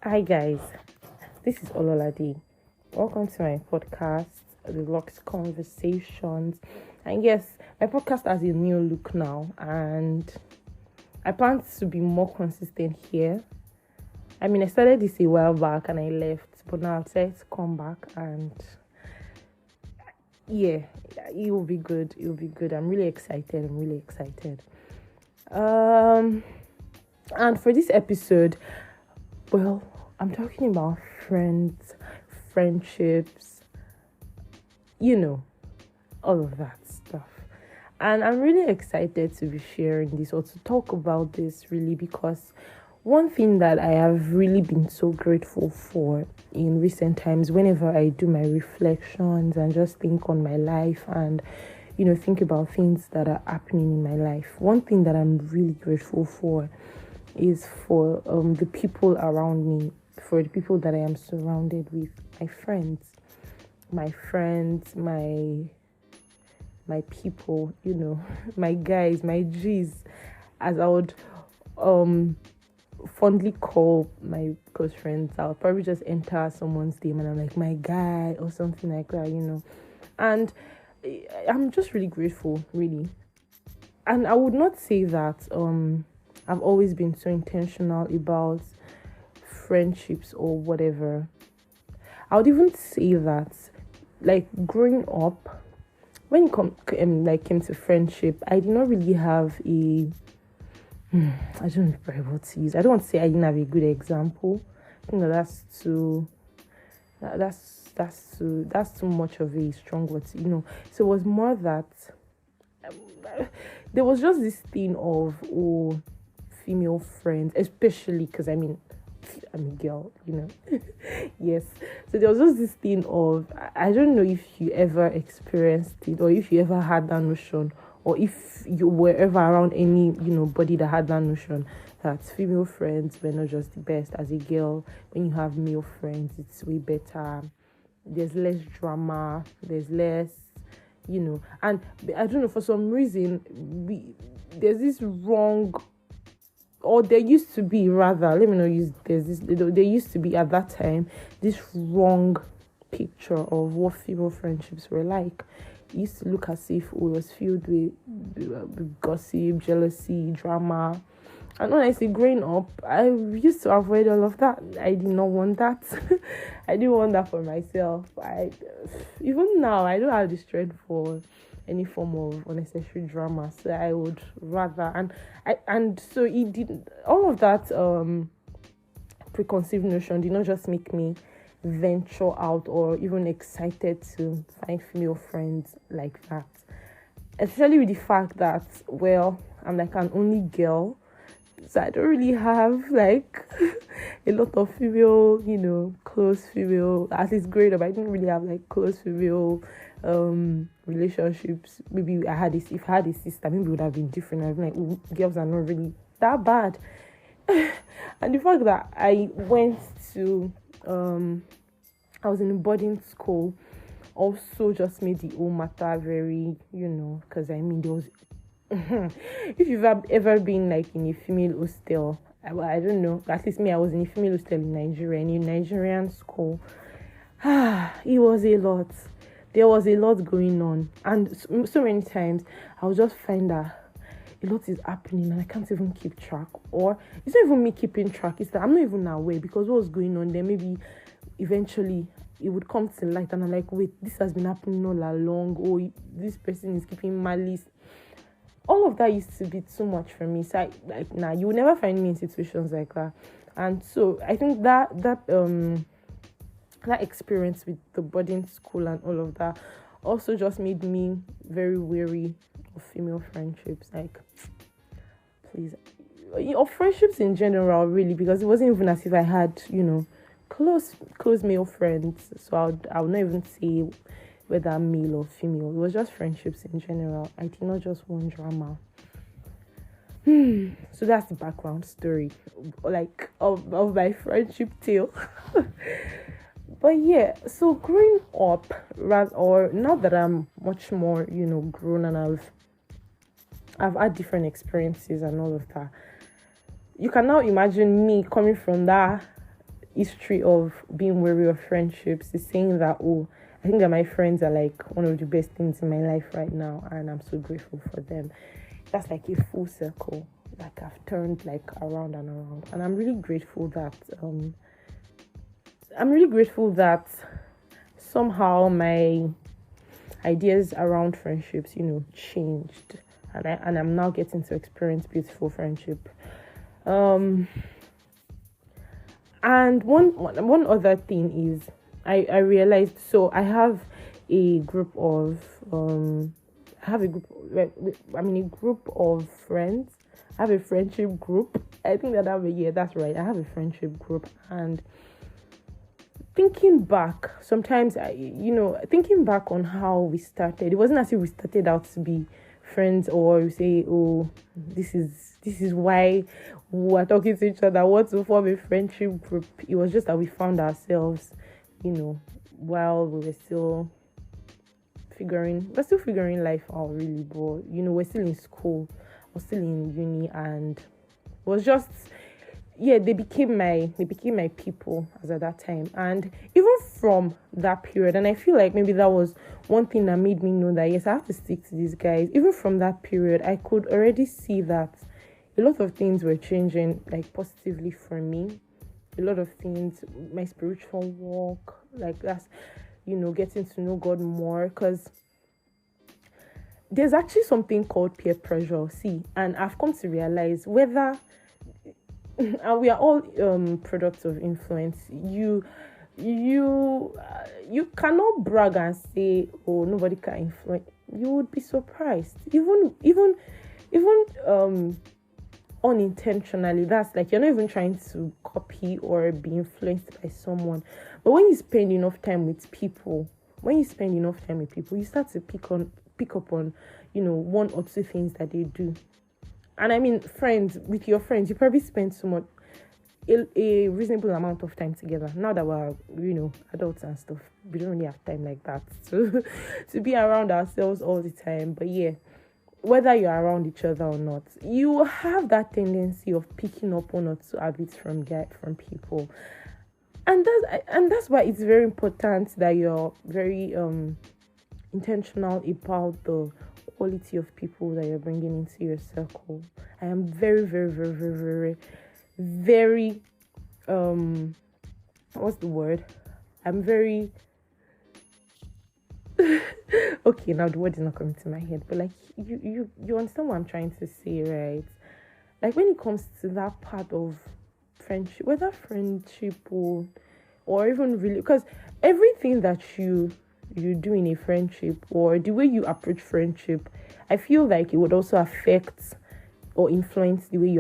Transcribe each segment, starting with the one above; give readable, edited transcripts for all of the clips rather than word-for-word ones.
Hi guys, this is Ololade. Welcome to my podcast, The Lux Conversations. And yes, my podcast has a new look now, and I plan to be more consistent here. I started this a while back and I left, but now I've decided to come back and yeah, it will be good. It will be good. I'm really excited. Um, and for this episode, well, I'm talking about friends, friendships, all of that stuff. And I'm really excited to be sharing this or to talk about this really because one thing that I have really been so grateful for in recent times, whenever I do my reflections and just think on my life and think about things that are happening in my life, one thing that I'm really grateful for is for the people around me, for the people that I am surrounded with, my friends, my people, my guys, my G's, as I would fondly call my close friends. I'll probably just enter someone's name and I'm like, my guy, or something like that. And I'm just really grateful, really. And I would not say that I've always been so intentional about friendships or whatever. I would even say that, like, growing up, when it came to friendship, I did not really have a I don't know what to use. I don't want to say I didn't have a good example. I think that's too that's too much of a strong word. So it was more that there was just this thing of female friends, especially because I'm a girl. Yes. So there was just this thing of, I don't know if you ever experienced it or if you ever had that notion or if you were ever around any, body that had that notion that female friends were not just the best. As a girl, when you have male friends, it's way better. There's less drama, there's less, and I don't know, for some reason, there's this wrong, or there used to be, rather, let me not use, there used to be at that time this wrong picture of what female friendships were like. It used to look as if it was filled with gossip, jealousy, drama. And honestly, growing up, I used to avoid all of that. I did not want that. I didn't want that for myself. Even now, I don't have the strength for any form of unnecessary drama. So I would rather, and so it did all of that. Preconceived notion did not just make me venture out or even excited to find female friends like that. Especially with the fact that, well, I'm like an only girl, so I don't really have like a lot of female, close female. At least growing up, I didn't really have like close female relationships. Maybe if I had a sister, maybe it would have been different. I'd be like, "Ooh, girls are not really that bad." And the fact that I went to I was in a boarding school also just made the whole matter very, because there was if you've ever been like in a female hostel, I don't know, at least me, I was in a female hostel in Nigeria, in a Nigerian school. It was a lot. There was a lot going on, and so many times I would just find that a lot is happening and I can't even keep track, or it's not even me keeping track, it's that I'm not even aware, because what was going on there, maybe eventually it would come to light and I'm like, wait, this has been happening all along, or this person is keeping malice. All of that used to be too much for me. So you will never find me in situations like that. And so I think that experience with the boarding school and all of that also just made me very wary of female friendships. Like, please, of friendships in general, really, because it wasn't even as if I had, close male friends. So I would not even say whether male or female. It was just friendships in general. I did not just want drama. So that's the background story, like, of my friendship tale. But yeah, so growing up, or now that I'm much more, grown, and I've had different experiences and all of that, you can now imagine me coming from that history of being wary of friendships is saying that, oh, I think that my friends are like one of the best things in my life right now, and I'm so grateful for them. That's like a full circle. Like I've turned like around and around, and I'm really grateful that somehow my ideas around friendships, changed, and I'm now getting to experience beautiful friendship. Um, and one other thing is I realized, so a group of um I have a group like I mean a group of friends. I have a friendship group. I think that yeah, that's right. I have a friendship group, and thinking back, sometimes thinking back on how we started, it wasn't as if we started out to be friends, or we say, oh, this is why we're talking to each other, what to form a friendship group. It was just that we found ourselves, while we're still figuring life out, really. But we're still in school, we're still in uni, and it was just, yeah, they became my people as at that time. And even from that period, and I feel like maybe that was one thing that made me know that, yes, I have to stick to these guys. Even from that period, I could already see that a lot of things were changing, like, positively for me. A lot of things, my spiritual walk, like, that's, getting to know God more, because there's actually something called peer pressure. See, and I've come to realize whether and we are all products of influence. You cannot brag and say, oh, nobody can influence. You would be surprised, even unintentionally. That's like, you're not even trying to copy or be influenced by someone. But when you spend enough time with people, you start to pick up on one or two things that they do. And I mean, with your friends, you probably spend a reasonable amount of time together. Now that we're, adults and stuff, we don't really have time like that to to be around ourselves all the time. But yeah, whether you're around each other or not, you have that tendency of picking up one or two habits from people, and that's why it's very important that you're very intentional about the quality of people that you're bringing into your circle. I am very, very, very, very, very, very, what's the word? I'm very, okay, now the word is not coming to my head, but like, you understand what I'm trying to say, right? Like, when it comes to that part of friendship, whether friendship or even really, because everything that you do in a friendship, or the way you approach friendship, I feel like it would also affect or influence the way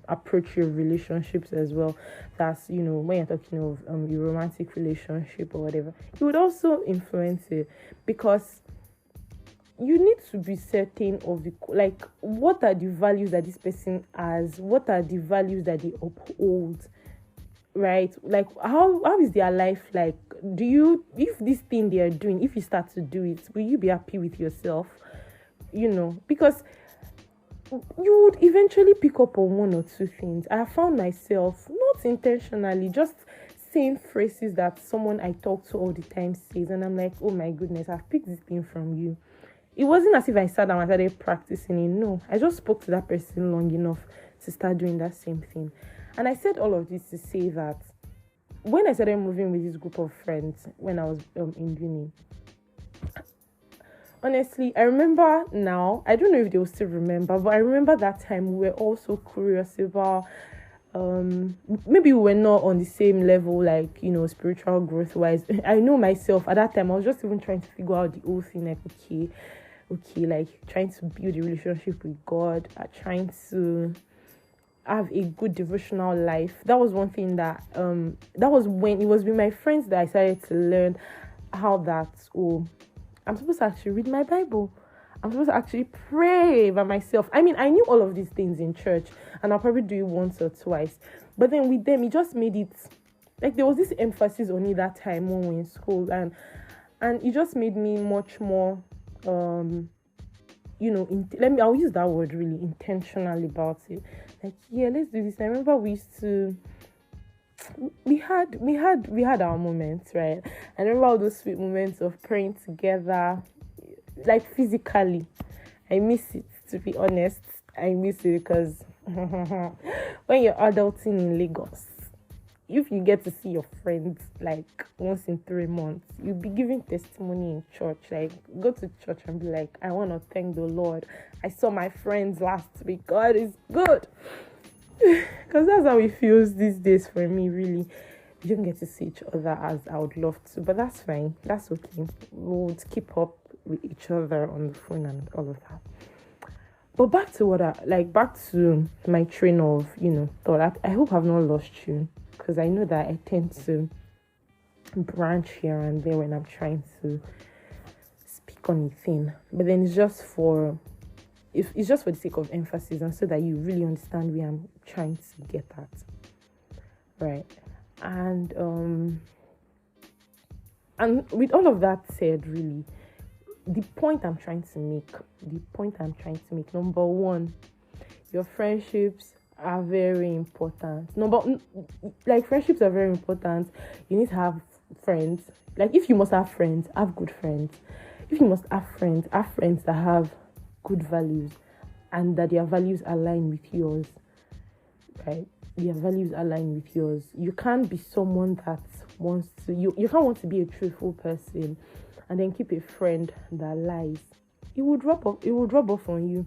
approach your relationships as well. That's, when you're talking of your romantic relationship or whatever, it would also influence it, because you need to be certain of what are the values that this person has, what are the values that they uphold, right? Like, how is their life like? If this thing they are doing, if you start to do it, will you be happy with yourself? Because you would eventually pick up on one or two things. I have found myself, not intentionally, just saying phrases that someone I talk to all the time says, and I'm like, oh my goodness, I've picked this thing from you. It wasn't as if I sat down and started practicing it. No, I just spoke to that person long enough to start doing that same thing. And I said all of this to say that when I started moving with this group of friends when I was in uni, honestly, I remember now, I don't know if they will still remember, but I remember that time we were all so curious about, maybe we were not on the same level, like, spiritual growth wise. I know myself, at that time, I was just even trying to figure out the whole thing, like, okay, like, trying to build a relationship with God, trying to have a good devotional life. That was one thing that was when it was with my friends that I started to learn how that, I'm supposed to actually read my Bible. I'm supposed to actually pray by myself. I mean, I knew all of these things in church, and I'll probably do it once or twice. But then with them, it just made it like there was this emphasis on it that time when we were in school, and it just made me much more, I'll use that word, really intentional about it. Like, yeah, let's do this. I remember we used to we had our moments, right? I remember all those sweet moments of praying together, like physically. I miss it, to be honest. I miss it because when you're adulting in Lagos, if you get to see your friends like once in 3 months, you'll be giving testimony in church. Like, go to church and be like, I want to thank the Lord. I saw my friends last week. God is good. Because that's how it feels these days for me, really. We don't get to see each other as I would love to, but that's fine. That's okay. We'll keep up with each other on the phone and all of that. But back to back to my train of, thought. I hope I've not lost you, because I know that I tend to branch here and there when I'm trying to speak on a thing. But then it's just for the sake of emphasis and so that you really understand where I'm trying to get at. Right. And with all of that said, really, the point I'm trying to make, number one, your friendships are very important. Friendships are very important. You need to have friends. Like, if you must have friends, have good friends. If you must have friends that have good values and that their values align with yours, right? Their values align with yours. You can't be someone that wants to, you can't want to be a truthful person and then keep a friend that lies. It would rub off on you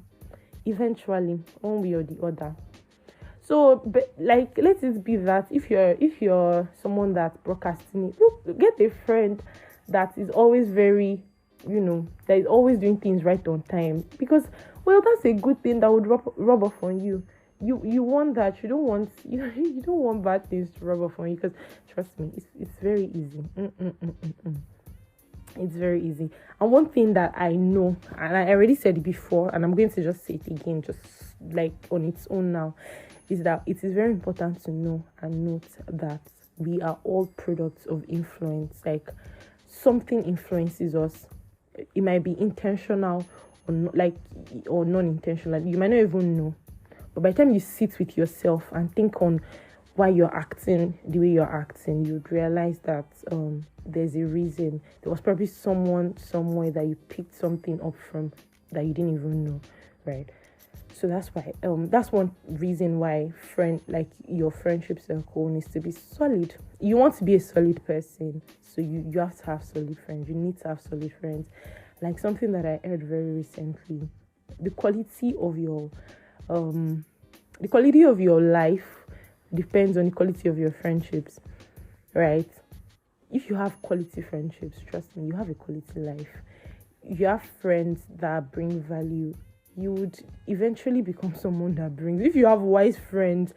eventually, one way or the other. So, but let it be that if you're someone that's procrastinating, get a friend that is always very, that is always doing things right on time. Because, well, that's a good thing that would rub off on you. You want that. You don't want bad things to rub off on you, because trust me, it's very easy. It's very easy. And one thing that I know, and I already said it before, and I'm going to just say it again, just like on its own now, is that it is very important to know and note that we are all products of influence. Like, something influences us. It might be intentional or not, or non-intentional. You might not even know. But by the time you sit with yourself and think on why you're acting the way you're acting, you'd realize that there's a reason. There was probably someone somewhere that you picked something up from that you didn't even know, right? So that's why that's one reason why your friendship circle needs to be solid. You want to be a solid person, so you have to have solid friends. You need to have solid friends. Like, something that I heard very recently, the quality of your life depends on the quality of your friendships, right? If you have quality friendships, trust me, you have a quality life. If you have friends that bring value, you would eventually become someone that brings. If you have wise friends,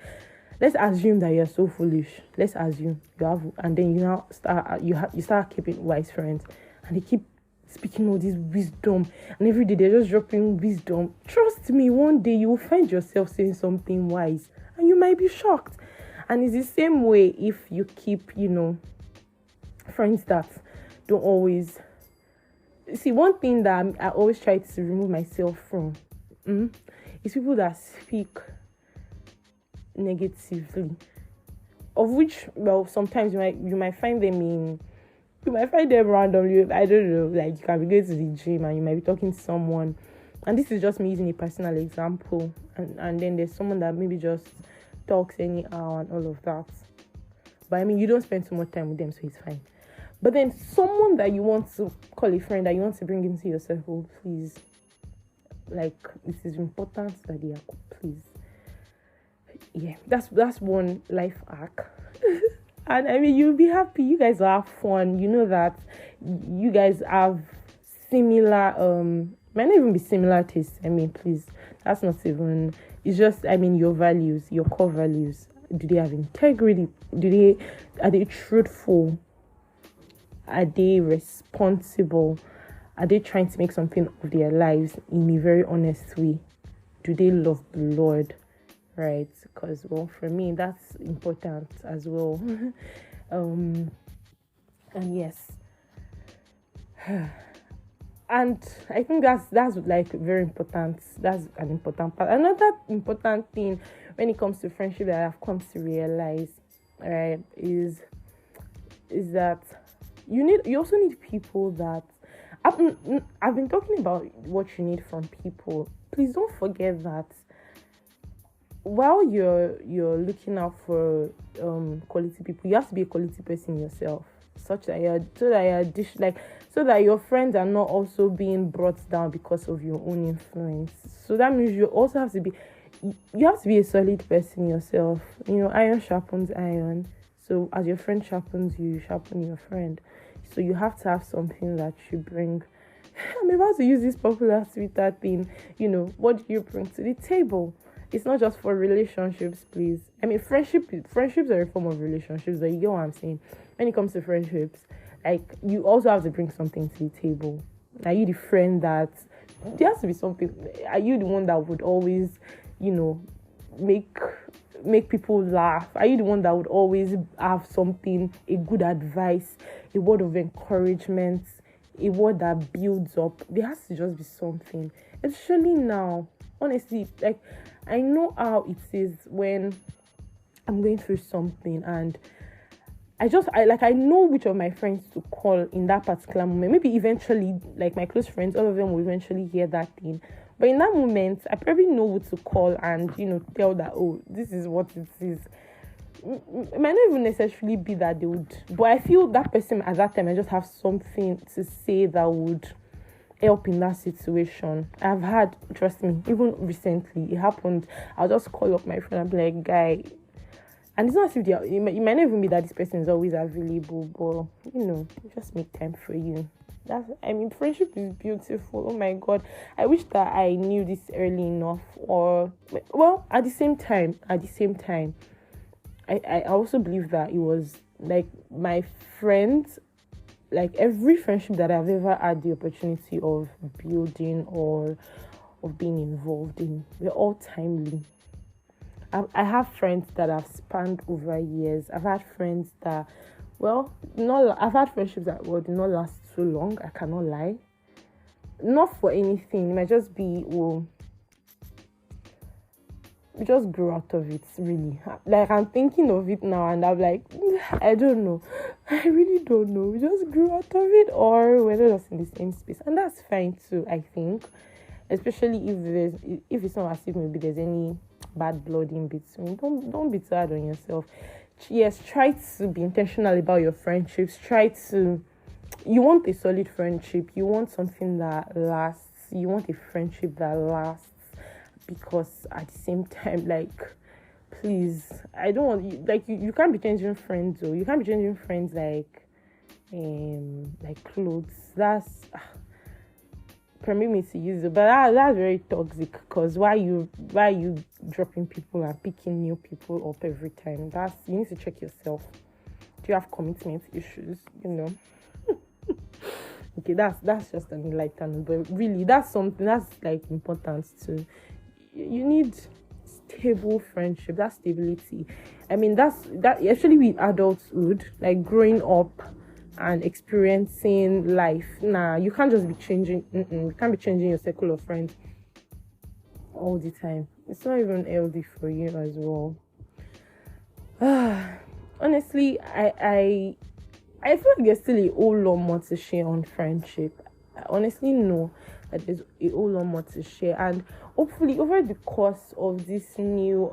let's assume that you're so foolish. Let's assume you have, and then you start keeping wise friends, and they keep speaking all this wisdom, and every day they're just dropping wisdom. Trust me, one day you will find yourself saying something wise, and you might be shocked. And it's the same way if you keep, friends that don't always. See, one thing that I always try to remove myself from is people that speak negatively, of which, well, sometimes you might find them randomly. I don't know, like, you can be going to the gym and you might be talking to someone, and this is just me using a personal example, and then there's someone that maybe just talks anyhow and all of that, but I mean, you don't spend so much time with them, so it's fine. But then someone that you want to call a friend, that you want to bring into your circle, please, like, this is important that they are, please. Yeah, that's one life hack. And I mean, you'll be happy. You guys will have fun. You know that you guys have similar, might not even be similar tastes. I mean, please, that's not even, it's just, I mean, your values, your core values. Do they have integrity? Are they truthful? Are they responsible? Are they trying to make something of their lives in a very honest way? Do they love the Lord? Right? Because, well, for me, that's important as well. And yes. And I think that's like very important. That's an important part. Another important thing when it comes to friendship that I've come to realize, right, is that you also need people that I've been talking about what you need from people. Please don't forget that while you're looking out for quality people, you have to be a quality person yourself, such that so that your friends are not also being brought down because of your own influence. So that means you have to be a solid person yourself. Iron sharpens iron. So as your friend sharpens you, sharpen your friend. So you have to have something that you bring. I'm about to use this popular Twitter thing. What do you bring to the table? It's not just for relationships, please. I mean, friendships are a form of relationships, but you get what I'm saying. When it comes to friendships, like, you also have to bring something to the table. Are you the friend that there has to be something? Are you the one that would always, make people laugh? Are you the one that would always have something, a good advice, a word of encouragement, a word that builds up? There has to just be something, especially now. Honestly, like, I know how it is when I'm going through something, and I know which of my friends to call in that particular moment. Maybe eventually, like, my close friends, all of them will eventually hear that thing. But in that moment, I probably know who to call and, tell that, oh, this is what it is. It might not even necessarily be that they would, but I feel that person at that time, I just have something to say that would help in that situation. I've had, trust me, even recently, it happened. I'll just call up my friend and be like, guy, and it's not as if it might not even be that this person is always available, but just make time for you. Friendship is beautiful. Oh my God, I wish that I knew this early enough. At the same time, I also believe that it was like my friends, like every friendship that I've ever had the opportunity of building or of being involved in, they're all timely. I have friends that have spanned over years. I've had friends that, I've had friendships that did not last so long. I cannot lie. Not for anything. It might just be, we just grew out of it, really. Like, I'm thinking of it now, and I'm like, I don't know. I really don't know. We just grew out of it, or we're just in the same space, and that's fine too, I think. Especially if it's not as if maybe there's any bad blood in between. Don't be too hard on yourself. Yes, try to be intentional about your friendships. You want a solid friendship. You want something that lasts. You want a friendship that lasts. Because at the same time, like, please, I don't want you, like, you can't be changing friends, or you can't be changing friends like clothes. That's permit me to use it, but that's very toxic. Because why you dropping people and picking new people up every time? You need to check yourself. Do you have commitment issues? Okay, that's just an enlightenment, but really, that's something that's like important too. You need stable friendship. That stability. I mean, that actually with adulthood, like growing up and experiencing life. Nah, you can't just be changing. You can't be changing your circle of friends all the time. It's not even healthy for you as well. Honestly, I feel like there's still a whole lot more to share on friendship. I honestly know that there's a whole lot more to share, and hopefully over the course of this new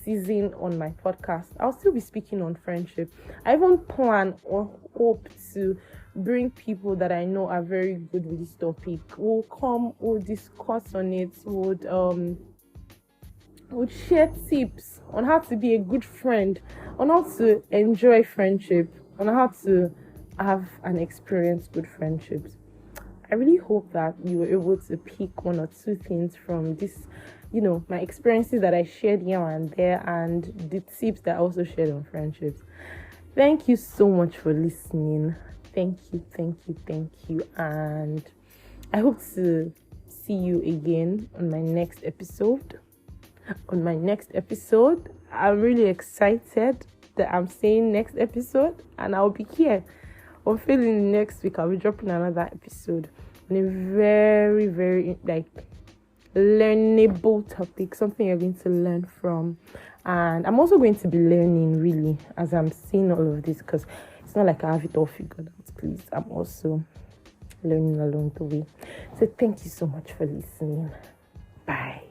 season on my podcast, I'll still be speaking on friendship. I even plan or hope to bring people that I know are very good with this topic. We'll discuss on it, would share tips on how to be a good friend, on how to enjoy friendship, on how to have and experience good friendships. I really hope that you were able to pick one or two things from this, my experiences that I shared here and there, and the tips that I also shared on friendships. Thank you so much for listening. Thank you. And I hope to see you again on my next episode. I'm really excited that I'm saying next episode, and I'll be here. I'm feeling next week I'll be dropping another episode on a very, very learnable topic, something you're going to learn from. And I'm also going to be learning really as I'm seeing all of this, because it's not like I have it all figured out. Please, I'm also learning along the way. So thank you so much for listening. Bye.